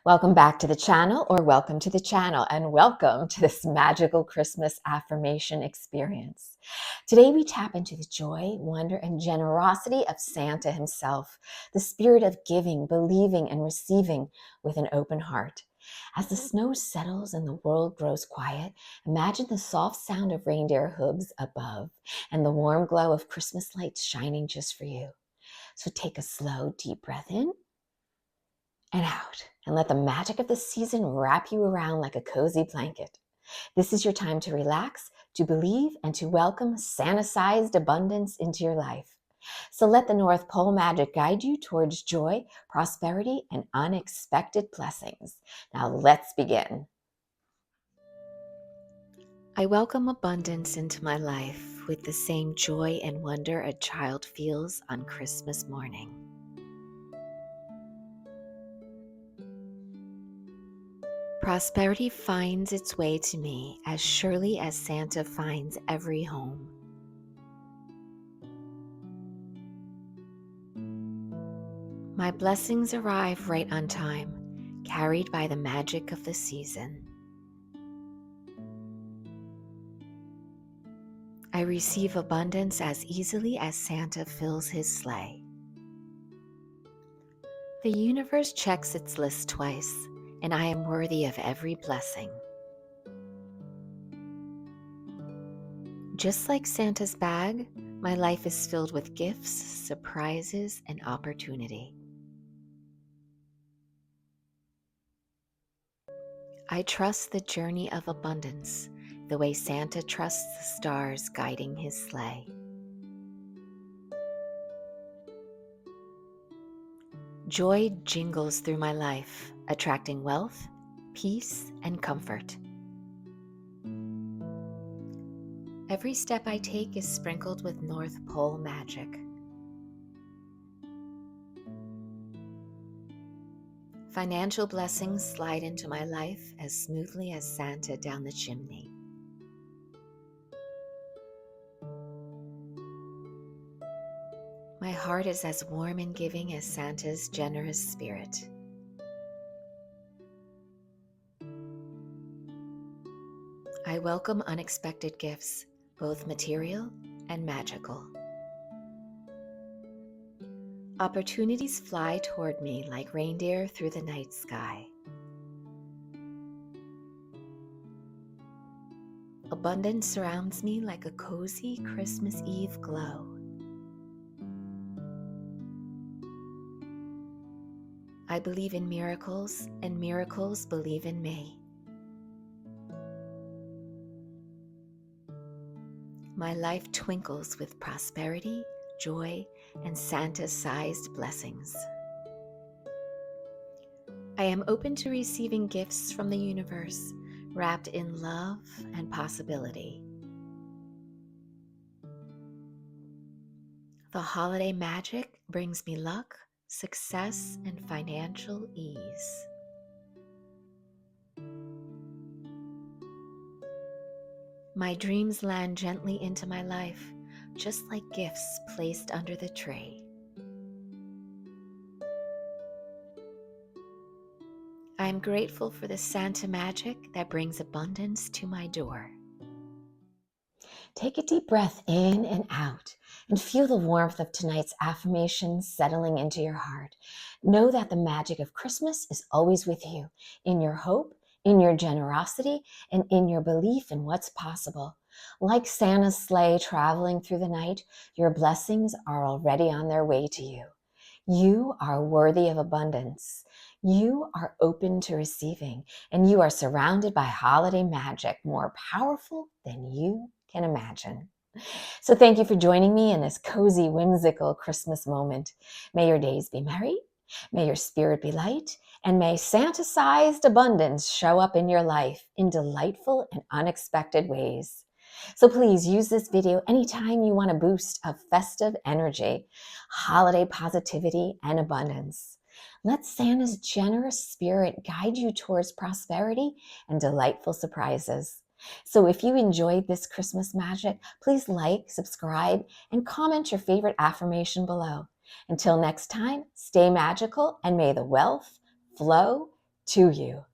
Welcome back to the channel, or welcome to the channel, and welcome to this magical Christmas affirmation experience. Today we tap into the joy, wonder, and generosity of Santa himself, the spirit of giving, believing, and receiving with an open heart. As the snow settles and the world grows quiet, imagine the soft sound of reindeer hooves above and the warm glow of Christmas lights shining just for you. So take a slow, deep breath in and out, and let the magic of the season wrap you around like a cozy blanket. This is your time to relax, to believe, and to welcome Santa-sized abundance into your life. So let the North Pole magic guide you towards joy, prosperity, and unexpected blessings. Now let's begin. I welcome abundance into my life with the same joy and wonder a child feels on Christmas morning. Prosperity finds its way to me as surely as Santa finds every home. My blessings arrive right on time, carried by the magic of the season. I receive abundance as easily as Santa fills his sleigh. The universe checks its list twice, and I am worthy of every blessing. Just like Santa's bag, my life is filled with gifts, surprises, and opportunity. I trust the journey of abundance, the way Santa trusts the stars guiding his sleigh. Joy jingles through my life, attracting wealth, peace, and comfort. Every step I take is sprinkled with North Pole magic. Financial blessings slide into my life as smoothly as Santa down the chimney. My heart is as warm and giving as Santa's generous spirit. I welcome unexpected gifts, both material and magical. Opportunities fly toward me like reindeer through the night sky. Abundance surrounds me like a cozy Christmas Eve glow. I believe in miracles, and miracles believe in me. My life twinkles with prosperity, joy, and Santa-sized blessings. I am open to receiving gifts from the universe, wrapped in love and possibility. The holiday magic brings me luck, success, and financial ease. My dreams land gently into my life, just like gifts placed under the tree. I am grateful for the Santa magic that brings abundance to my door. Take a deep breath in and out and feel the warmth of tonight's affirmations settling into your heart. Know that the magic of Christmas is always with you, in your hope, in your generosity, and in your belief in what's possible. Like Santa's sleigh traveling through the night, your blessings are already on their way to you. You are worthy of abundance. You are open to receiving, and you are surrounded by holiday magic more powerful than you can imagine. So thank you for joining me in this cozy, whimsical Christmas moment. May your days be merry, may your spirit be light, and may Santa-sized abundance show up in your life in delightful and unexpected ways. So please use this video anytime you want a boost of festive energy, holiday positivity, and abundance. Let Santa's generous spirit guide you towards prosperity and delightful surprises. So if you enjoyed this Christmas magic, please like, subscribe, and comment your favorite affirmation below. Until next time, stay magical and may the wealth flow to you.